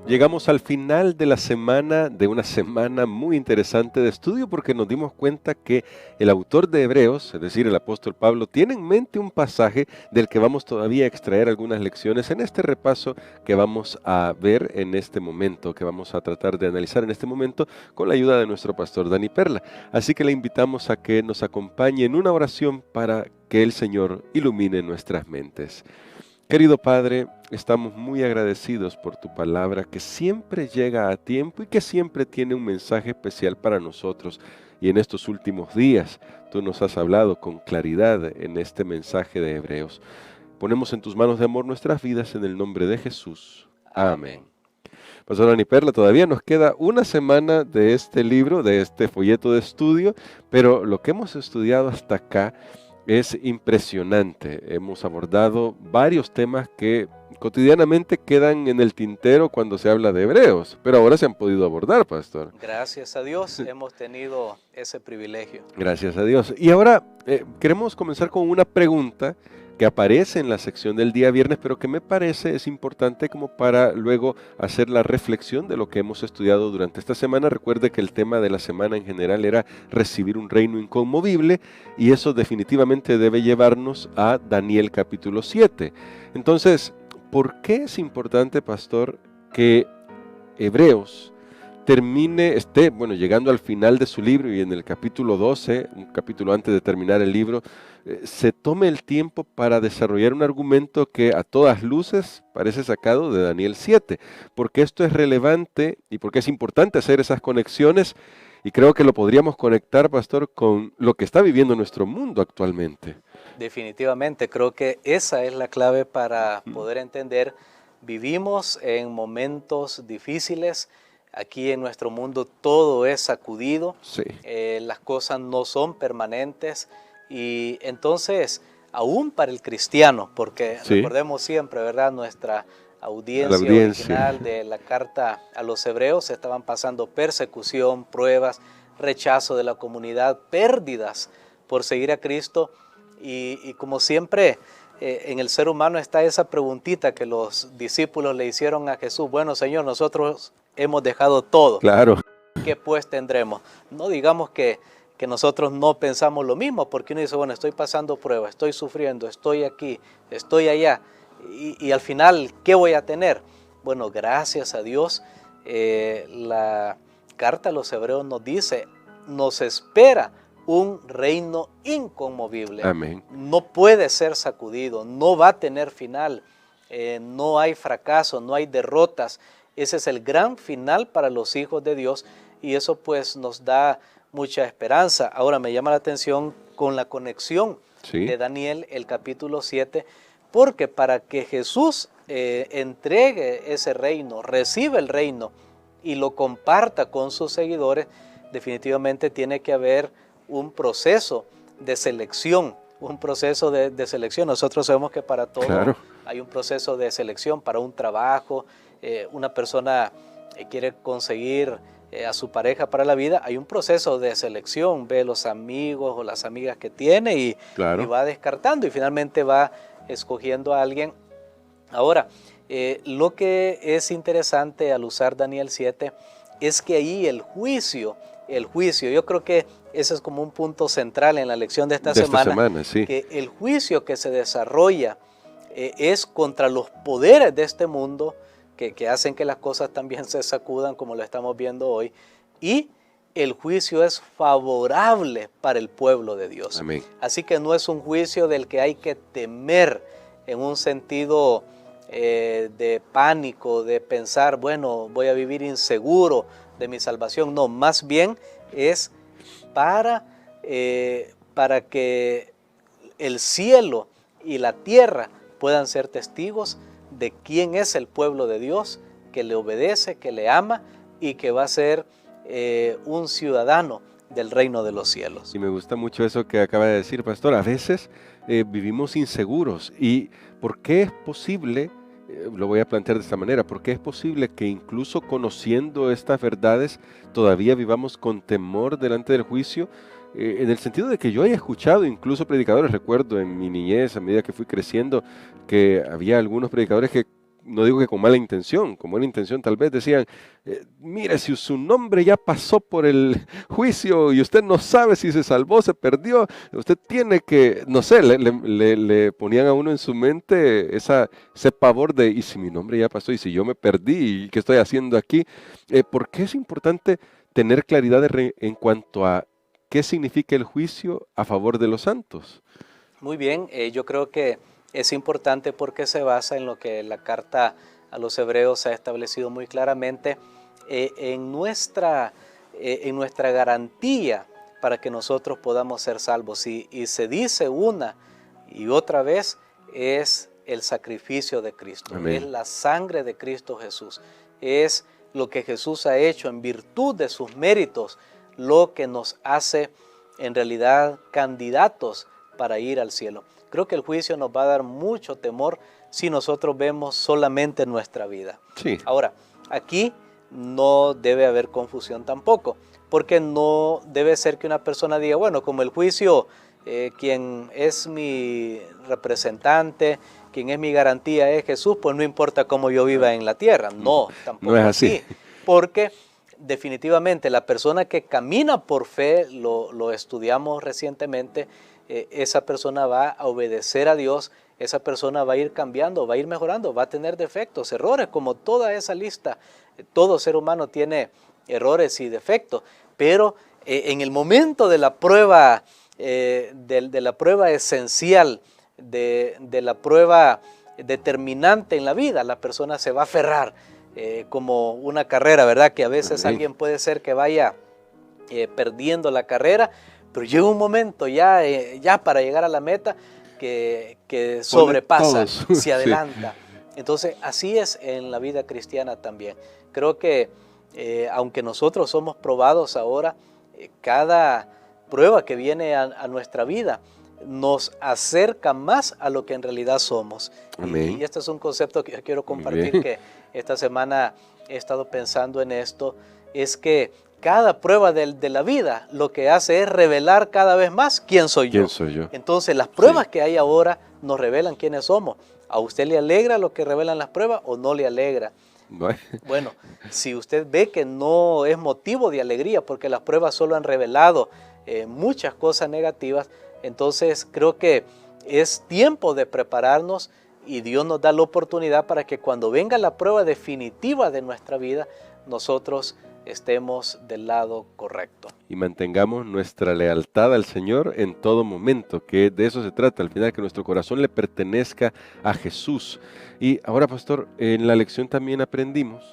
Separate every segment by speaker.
Speaker 1: Llegamos al final de la semana, de una semana muy interesante de estudio, porque nos dimos cuenta que el autor de Hebreos, es decir, el apóstol Pablo, tiene en mente un pasaje del que vamos todavía a extraer algunas lecciones en este repaso que vamos a ver en este momento, que vamos a tratar de analizar en este momento con la ayuda de nuestro pastor Dani Perla. Así que le invitamos a que nos acompañe en una oración para que el Señor ilumine nuestras mentes. Querido Padre, estamos muy agradecidos por tu palabra que siempre llega a tiempo y que siempre tiene un mensaje especial para nosotros. Y en estos últimos días tú nos has hablado con claridad en este mensaje de Hebreos. Ponemos en tus manos de amor nuestras vidas en el nombre de Jesús. Amén.
Speaker 2: Amén.
Speaker 1: Pastor Dani Perla, todavía nos queda una semana de este libro, de este folleto de estudio, pero lo que hemos estudiado hasta acá es impresionante. Hemos abordado varios temas que cotidianamente quedan en el tintero cuando se habla de Hebreos, pero ahora se han podido abordar, pastor.
Speaker 2: Gracias a Dios hemos tenido ese privilegio.
Speaker 1: Gracias a Dios. Y ahora queremos comenzar con una pregunta que aparece en la sección del día viernes, pero que me parece es importante como para luego hacer la reflexión de lo que hemos estudiado durante esta semana. Recuerde que el tema de la semana en general era recibir un reino inconmovible y eso definitivamente debe llevarnos a Daniel capítulo 7. Entonces, ¿por qué es importante, pastor, que Hebreos esté llegando al final de su libro y en el capítulo 12, un capítulo antes de terminar el libro, se tome el tiempo para desarrollar un argumento que a todas luces parece sacado de Daniel 7? Porque esto es relevante y porque es importante hacer esas conexiones, y creo que lo podríamos conectar, pastor, con lo que está viviendo nuestro mundo actualmente.
Speaker 2: Definitivamente, creo que esa es la clave para poder entender. Vivimos en momentos difíciles. Aquí en nuestro mundo todo es sacudido.
Speaker 1: Sí.
Speaker 2: Las cosas no son permanentes. Y entonces, aún para el cristiano, porque
Speaker 1: Sí.
Speaker 2: recordemos siempre, ¿verdad? Nuestra audiencia original de la carta a los hebreos estaban pasando persecución, pruebas, rechazo de la comunidad, pérdidas por seguir a Cristo. Y como siempre, en el ser humano está esa preguntita que los discípulos le hicieron a Jesús: bueno, Señor, nosotros hemos dejado todo.
Speaker 1: Claro.
Speaker 2: ¿Qué pues tendremos? No digamos que nosotros no pensamos lo mismo, porque uno dice, bueno, estoy pasando pruebas, estoy sufriendo, estoy aquí, estoy allá, y al final, ¿qué voy a tener? Bueno, gracias a Dios, la carta a los hebreos nos dice, nos espera un reino inconmovible.
Speaker 1: Amén.
Speaker 2: No puede ser sacudido, no va a tener final, no hay fracaso, no hay derrotas. Ese es el gran final para los hijos de Dios, y eso pues nos da mucha esperanza. Ahora me llama la atención con la conexión de Daniel, el capítulo 7, porque para que Jesús entregue ese reino, reciba el reino y lo comparta con sus seguidores, definitivamente tiene que haber un proceso de selección, selección. Nosotros sabemos que para todo hay un proceso de selección, para un trabajo, una persona quiere conseguir a su pareja para la vida, hay un proceso de selección, ve los amigos o las amigas que tiene y va descartando y finalmente va escogiendo a alguien. Ahora, lo que es interesante al usar Daniel 7 es que ahí el juicio, yo creo que ese es como un punto central en la lección de esta semana, que el juicio que se desarrolla es contra los poderes de este mundo, que hacen que las cosas también se sacudan como lo estamos viendo hoy, y el juicio es favorable para el pueblo de Dios.
Speaker 1: Amén.
Speaker 2: Así que no es un juicio del que hay que temer en un sentido de pánico, de pensar, bueno, voy a vivir inseguro de mi salvación. No, más bien es para que el cielo y la tierra puedan ser testigos de quién es el pueblo de Dios, que le obedece, que le ama y que va a ser un ciudadano del reino de los cielos.
Speaker 1: Y me gusta mucho eso que acaba de decir, pastor. A veces vivimos inseguros. ¿Y por qué es posible? Lo voy a plantear de esta manera. ¿Por qué es posible que incluso conociendo estas verdades todavía vivamos con temor delante del juicio? En el sentido de que yo haya escuchado incluso predicadores, recuerdo en mi niñez, a medida que fui creciendo, que había algunos predicadores que no digo que con mala intención, con buena intención tal vez decían, mire, si su nombre ya pasó por el juicio y usted no sabe si se salvó, se perdió, usted tiene que, no sé, le ponían a uno en su mente ese pavor de, ¿y si mi nombre ya pasó? ¿Y si yo me perdí? ¿Y qué estoy haciendo aquí? ¿Por qué es importante tener claridad en cuanto a qué significa el juicio a favor de los santos?
Speaker 2: Muy bien, yo creo que es importante porque se basa en lo que la carta a los hebreos ha establecido muy claramente, en nuestra garantía para que nosotros podamos ser salvos. Y se dice una y otra vez, es el sacrificio de Cristo,
Speaker 1: Amén.
Speaker 2: es la sangre de Cristo Jesús, es lo que Jesús ha hecho en virtud de sus méritos, lo que nos hace en realidad candidatos para ir al cielo. Creo que el juicio nos va a dar mucho temor si nosotros vemos solamente nuestra vida.
Speaker 1: Sí.
Speaker 2: Ahora, aquí no debe haber confusión tampoco, porque no debe ser que una persona diga, bueno, como el juicio, quien es mi representante, quien es mi garantía es Jesús, pues no importa cómo yo viva en la tierra. No, tampoco
Speaker 1: no es así.
Speaker 2: Porque definitivamente la persona que camina por fe, lo estudiamos recientemente, esa persona va a obedecer a Dios, esa persona va a ir cambiando, va a ir mejorando, va a tener defectos, errores, como toda esa lista. Todo ser humano tiene errores y defectos, pero en el momento de la prueba, de la prueba esencial, de la prueba determinante en la vida, la persona se va a aferrar como una carrera, ¿verdad? Que a veces alguien puede ser que vaya perdiendo la carrera, pero llega un momento ya para llegar a la meta que sobrepasa, se adelanta. Sí. Entonces, así es en la vida cristiana también. Creo que aunque nosotros somos probados ahora, cada prueba que viene a nuestra vida nos acerca más a lo que en realidad somos. Y este es un concepto que yo quiero compartir, que esta semana he estado pensando en esto, es que cada prueba de la vida lo que hace es revelar cada vez más quién soy yo. Entonces las pruebas que hay ahora nos revelan quiénes somos. ¿A usted le alegra lo que revelan las pruebas o no le alegra? Bueno, si usted ve que no es motivo de alegría porque las pruebas solo han revelado muchas cosas negativas, entonces creo que es tiempo de prepararnos y Dios nos da la oportunidad para que cuando venga la prueba definitiva de nuestra vida, nosotros estemos del lado correcto.
Speaker 1: Y mantengamos nuestra lealtad al Señor en todo momento, que de eso se trata, al final, que nuestro corazón le pertenezca a Jesús. Y ahora, pastor, en la lección también aprendimos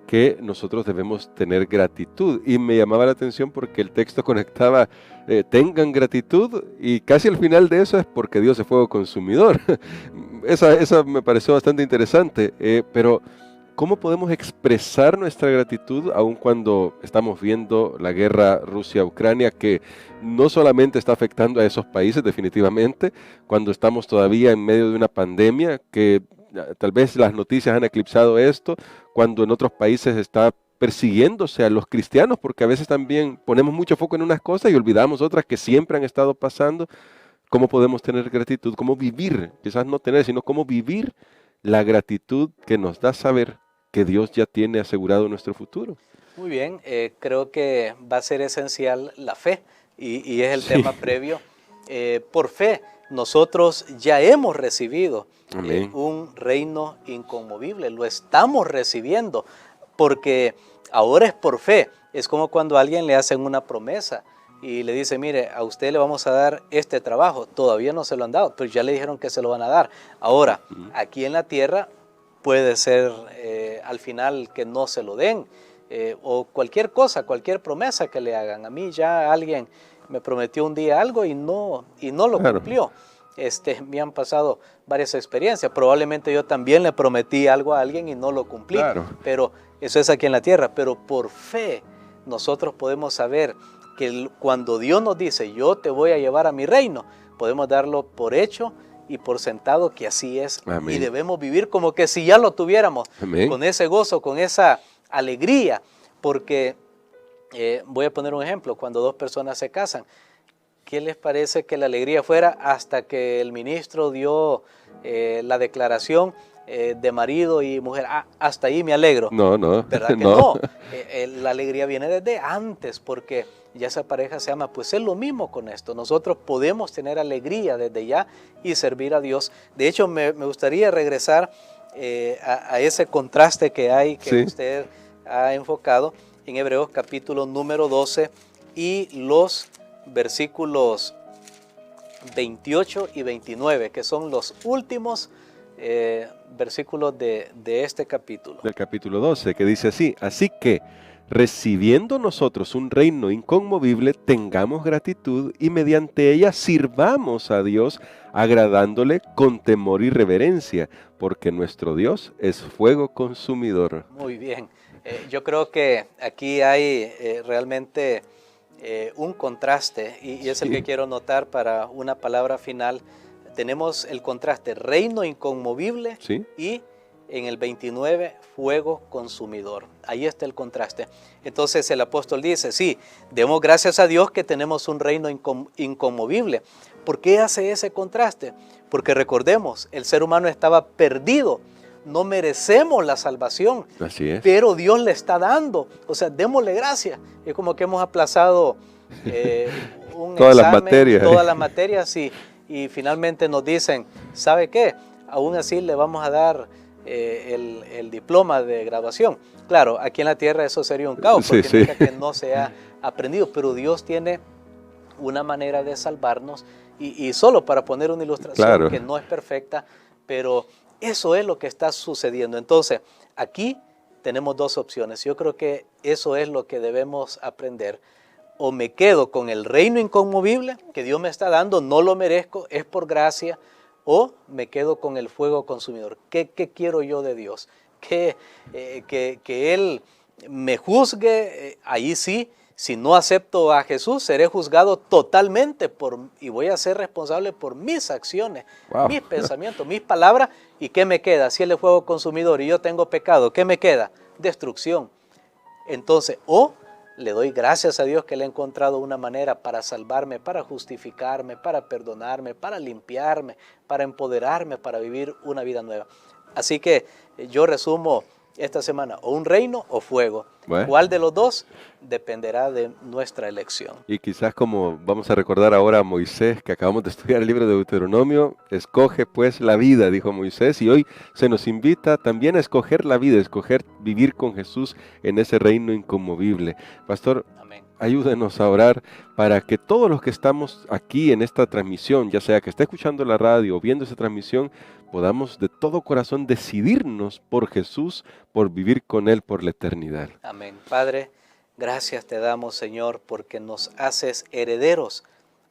Speaker 1: que nosotros debemos tener gratitud, y me llamaba la atención porque el texto conectaba tengan gratitud, y casi al final de eso es porque Dios es fuego consumidor. Esa me pareció bastante interesante, pero ¿cómo podemos expresar nuestra gratitud aun cuando estamos viendo la guerra Rusia-Ucrania, que no solamente está afectando a esos países definitivamente, cuando estamos todavía en medio de una pandemia que tal vez las noticias han eclipsado esto, cuando en otros países está persiguiéndose a los cristianos, porque a veces también ponemos mucho foco en unas cosas y olvidamos otras que siempre han estado pasando? ¿Cómo podemos tener gratitud? ¿Cómo vivir? Quizás no tener, sino cómo vivir la gratitud que nos da saber que Dios ya tiene asegurado nuestro futuro.
Speaker 2: Muy bien, creo que va a ser esencial la fe, y es el tema previo. Por fe, nosotros ya hemos recibido un reino inconmovible, lo estamos recibiendo, porque ahora es por fe. Es como cuando a alguien le hacen una promesa y le dice, mire, a usted le vamos a dar este trabajo, todavía no se lo han dado, pero ya le dijeron que se lo van a dar. Ahora, aquí en la tierra puede ser al final que no se lo den, o cualquier cosa, cualquier promesa que le hagan. A mí ya alguien me prometió un día algo y no lo cumplió. Me han pasado varias experiencias. Probablemente yo también le prometí algo a alguien y no lo cumplí. Pero eso es aquí en la tierra. Pero por fe nosotros podemos saber que cuando Dios nos dice, yo te voy a llevar a mi reino, podemos darlo por hecho y por sentado que así es. Amén. Y debemos vivir como que si ya lo tuviéramos. Amén. Con ese gozo, con esa alegría, porque voy a poner un ejemplo. Cuando dos personas se casan, ¿qué les parece que la alegría fuera hasta que el ministro dio la declaración de marido y mujer, hasta ahí me alegro.
Speaker 1: No, no.
Speaker 2: ¿Verdad que no? La alegría viene desde antes, porque ya esa pareja se ama. Pues es lo mismo con esto. Nosotros podemos tener alegría desde ya y servir a Dios. De hecho, me gustaría regresar a ese contraste que hay, que
Speaker 1: Sí.
Speaker 2: usted ha enfocado en Hebreos capítulo número 12 y los versículos 28 y 29, que son los últimos versículos de este capítulo.
Speaker 1: Del capítulo 12, que dice así: así que, recibiendo nosotros un reino inconmovible, tengamos gratitud y mediante ella sirvamos a Dios, agradándole con temor y reverencia, porque nuestro Dios es fuego consumidor.
Speaker 2: Muy bien. Yo creo que aquí hay realmente un contraste y es el
Speaker 1: Sí.
Speaker 2: que quiero notar para una palabra final. Tenemos el contraste reino inconmovible
Speaker 1: ¿Sí?
Speaker 2: y en el 29 fuego consumidor. Ahí está el contraste. Entonces el apóstol dice, sí, demos gracias a Dios que tenemos un reino inconmovible. ¿Por qué hace ese contraste? Porque recordemos, el ser humano estaba perdido. No merecemos la salvación,
Speaker 1: Así es.
Speaker 2: pero Dios le está dando. O sea, démosle gracias. Es como que hemos aplazado un
Speaker 1: Todas las
Speaker 2: examen,
Speaker 1: materias.
Speaker 2: todas las materias y finalmente nos dicen, ¿sabe qué? Aún así le vamos a dar el diploma de graduación. Claro, aquí en la tierra eso sería un caos, porque
Speaker 1: Sí.
Speaker 2: significa que no se ha aprendido, pero Dios tiene una manera de salvarnos y solo para poner una ilustración
Speaker 1: Claro.
Speaker 2: que no es perfecta, pero eso es lo que está sucediendo. Entonces, aquí tenemos dos opciones. Yo creo que eso es lo que debemos aprender. O me quedo con el reino inconmovible que Dios me está dando, no lo merezco, es por gracia, o me quedo con el fuego consumidor. ¿Qué quiero yo de Dios? Que Él me juzgue, ahí sí. Si no acepto a Jesús, seré juzgado totalmente y voy a ser responsable por mis acciones,
Speaker 1: Wow.
Speaker 2: mis pensamientos, mis palabras. ¿Y qué me queda? Si Él es fuego consumidor y yo tengo pecado, ¿qué me queda? Destrucción. Entonces, o le doy gracias a Dios que le he encontrado una manera para salvarme, para justificarme, para perdonarme, para limpiarme, para empoderarme, para vivir una vida nueva. Así que yo resumo esta semana, o un reino o fuego.
Speaker 1: Bueno.
Speaker 2: ¿Cuál de los dos? Dependerá de nuestra elección.
Speaker 1: Y quizás como vamos a recordar ahora a Moisés, que acabamos de estudiar el libro de Deuteronomio, escoge pues la vida, dijo Moisés, y hoy se nos invita también a escoger la vida, escoger vivir con Jesús en ese reino inconmovible. Pastor,
Speaker 2: Amén.
Speaker 1: ayúdenos a orar para que todos los que estamos aquí en esta transmisión, ya sea que esté escuchando la radio o viendo esa transmisión, podamos de todo corazón decidirnos por Jesús, por vivir con Él por la eternidad.
Speaker 2: Amén. Padre, gracias te damos, Señor, porque nos haces herederos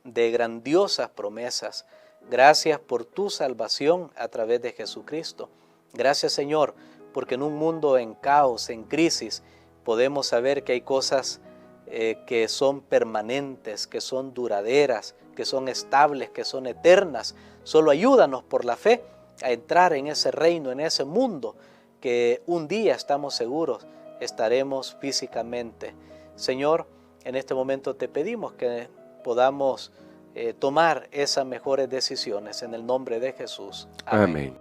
Speaker 2: de grandiosas promesas. Gracias por tu salvación a través de Jesucristo. Gracias, Señor, porque en un mundo en caos, en crisis, podemos saber que hay cosas que son permanentes, que son duraderas, que son estables, que son eternas. Solo ayúdanos por la fe a entrar en ese reino, en ese mundo, que un día estamos seguros estaremos físicamente. Señor, en este momento te pedimos que podamos tomar esas mejores decisiones en el nombre de Jesús.
Speaker 1: Amén.